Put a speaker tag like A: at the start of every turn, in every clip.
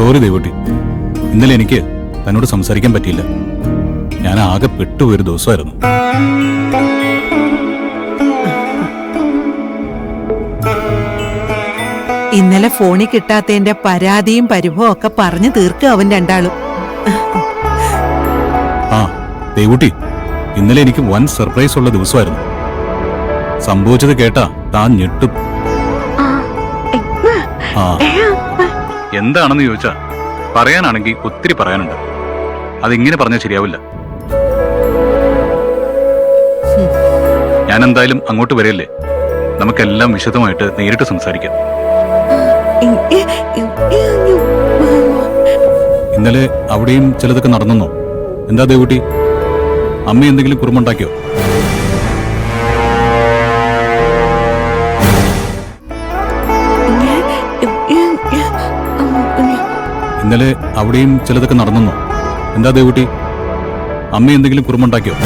A: Sorry Devutty, ഇന്നലെ എനിക്ക് തന്നോട് സംസാരിക്കാൻ പറ്റിയില്ല. ഞാൻ ആകെ പെട്ടുപോയൊരു ദിവസമായിരുന്നു.
B: ഇന്നലെ ഫോണിൽ കിട്ടാത്തതിന്റെ പരാതിയും പരിഭവം ഒക്കെ പറഞ്ഞു തീർക്കുക അവൻ രണ്ടാളും.
A: ആ ദേവൂട്ടി, ഇന്നലെ എനിക്ക് വൻ സർപ്രൈസ് ഉള്ള ദിവസമായിരുന്നു. സംഭവിച്ചത് കേട്ടാ താൻ ഞെട്ടും. ആ എന്താണെന്ന് ചോദിച്ചാ പറയാനാണെങ്കിൽ ഒത്തിരി പറയാനുണ്ട്. അതിങ്ങനെ പറഞ്ഞാൽ ശരിയാവില്ല. ഞാൻ എന്തായാലും അങ്ങോട്ട് വരില്ലേ, നമുക്കെല്ലാം വിശദമായിട്ട് നേരിട്ട് സംസാരിക്കാം. ഇന്നലെ അവിടെയും ചിലതൊക്കെ നടന്നോ? എന്താ ദേവൂട്ടി, അമ്മ എന്തെങ്കിലും കുറുമുണ്ടാക്കിയോ? ഇന്നലെ അവിടെയും ചിലതൊക്കെ നടന്നോ? എന്താ ദേവൂട്ടി, അമ്മ എന്തെങ്കിലും കുറുമുണ്ടാക്കിയോ?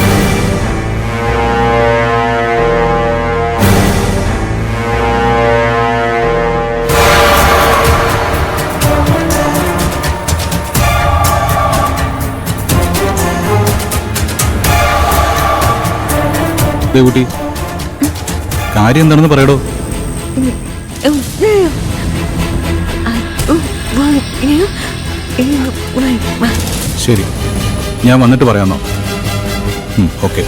A: ദേവൂട്ടി, കാര്യം എന്താണെന്ന് പറയടോ. ശരി, ഞാൻ വന്നിട്ട് പറയാന്നോ? ഓക്കെ.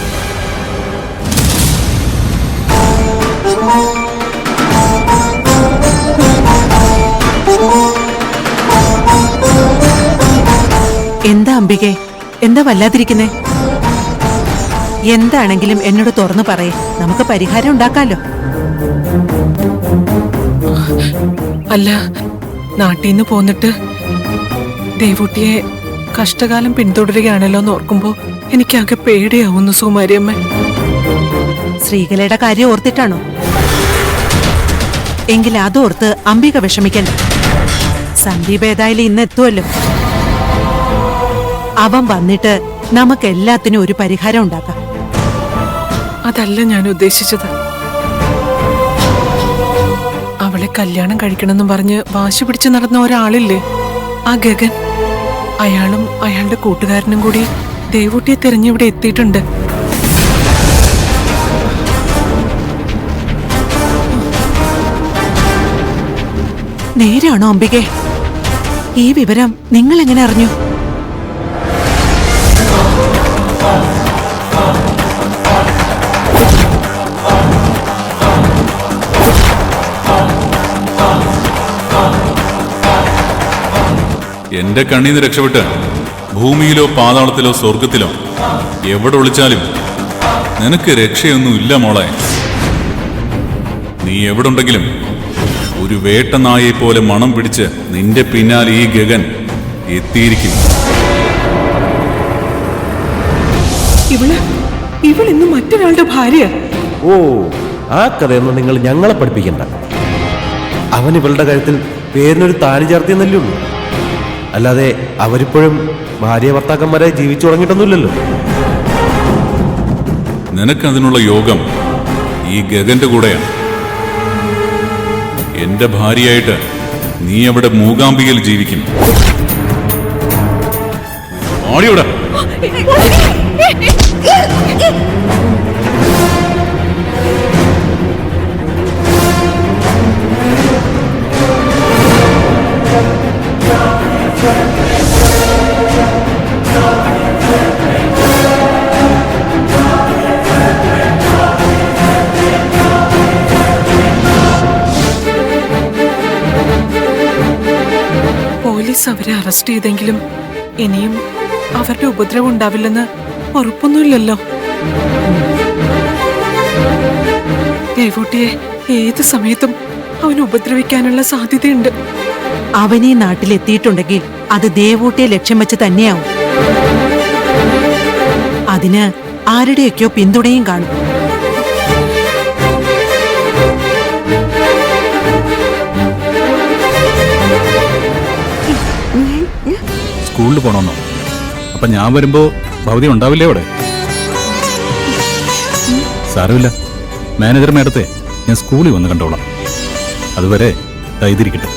B: എന്താ അംബികെ, എന്താ വല്ലാതിരിക്കുന്നേ? എന്താണെങ്കിലും എന്നോട് തുറന്നു പറയേ, നമുക്ക് പരിഹാരം ഉണ്ടാക്കാലോ.
C: അല്ല, നാട്ടിൽ നിന്ന് പോന്നിട്ട് ദേവൂട്ടിയെ കഷ്ടകാലം പിന്തുടരുകയാണല്ലോ എന്ന് ഓർക്കുമ്പോ എനിക്കാകെ പേടിയാവുന്നു സുമാരിയമ്മ.
B: ശ്രീകലയുടെ കാര്യം ഓർത്തിട്ടാണോ? എങ്കിൽ അതോർത്ത് അംബിക വിഷമിക്കണ്ട. സന്ദീപ് ഏതായാലും ഇന്ന് എത്തുമല്ലോ. അവൻ വന്നിട്ട് നമുക്ക് എല്ലാത്തിനും ഒരു പരിഹാരം ഉണ്ടാക്കാം.
C: അതല്ല ഞാൻ ഉദ്ദേശിച്ചത്. അവളെ കല്യാണം കഴിക്കണമെന്നും പറഞ്ഞ് വാശി പിടിച്ച് നടന്ന ഒരാളില്ലേ, ആ ഗഗൻ. അയാളും അയാളുടെ കൂട്ടുകാരനും കൂടി ദേവൂട്ടിയെ തിരഞ്ഞിവിടെ എത്തിയിട്ടുണ്ട്.
B: നേരാണോ അംബികെ? ഈ വിവരം നിങ്ങൾ എങ്ങനെ അറിഞ്ഞു?
D: എന്റെ കണ്ണീന്ന് രക്ഷപ്പെട്ട് ഭൂമിയിലോ പാതാളത്തിലോ സ്വർഗത്തിലോ എവിടെ ഒളിച്ചാലും നിനക്ക് രക്ഷയൊന്നുമില്ല മോളെ. നീ എവിടുണ്ടെങ്കിലും ഒരു വേട്ടനായെ പോലെ മണം പിടിച്ച് നിന്റെ പിന്നാലെ ഈ ഗഗൻ എത്തിയിരിക്കും.
C: ഇവളിന്ന് മറ്റൊരാളുടെ ഭാര്യ.
E: ഓ, ആ കഥയൊന്നും നിങ്ങൾ ഞങ്ങളെ പഠിപ്പിക്കണ്ട. അവൻ ഇവളുടെ കാര്യത്തിൽ പേരിനൊരു താലി ചേർത്തിയെന്നല്ലേ ഉള്ളൂ. അല്ലാതെ അവരിപ്പോഴും ഭാര്യ ഭർത്താക്കന്മാരായി ജീവിച്ചു തുടങ്ങിയിട്ടൊന്നുമില്ലല്ലോ.
D: നിനക്കതിനുള്ള യോഗം ഈ ഗഗന്റെ കൂടെയാണ്. എന്റെ ഭാര്യയായിട്ട് നീ അവിടെ മൂകാംബികയിൽ ജീവിക്കും. ഓടിയോടാ.
C: പോലീസ് അവരെ അറസ്റ്റ് ചെയ്തെങ്കിലും ഇനിയും അവരുടെ ഉപദ്രവം ഉണ്ടാവില്ലെന്ന് ഉറപ്പൊന്നുമില്ലല്ലോ. ദേവൂട്ടിയെ ഏത് സമയത്തും അവൻ ഉപദ്രവിക്കാനുള്ള സാധ്യതയുണ്ട്.
B: അവൻ ഈ നാട്ടിലെത്തിയിട്ടുണ്ടെങ്കിൽ അത് ദേവൂട്ടിയെ ലക്ഷ്യം വെച്ച് തന്നെയാവും. അതിന് ആരുടെയൊക്കെയോ പിന്തുണയും കാണും.
A: സ്കൂളിൽ പോണമെന്നോ? അപ്പൊ ഞാൻ വരുമ്പോ ഭവതി ഉണ്ടാവില്ലേ അവിടെ? സാരമില്ല, മാനേജർ മേഡത്തെ ഞാൻ സ്കൂളിൽ വന്ന് കണ്ടോളാം. അതുവരെ ധൈര്യരിക്കട്ടെ.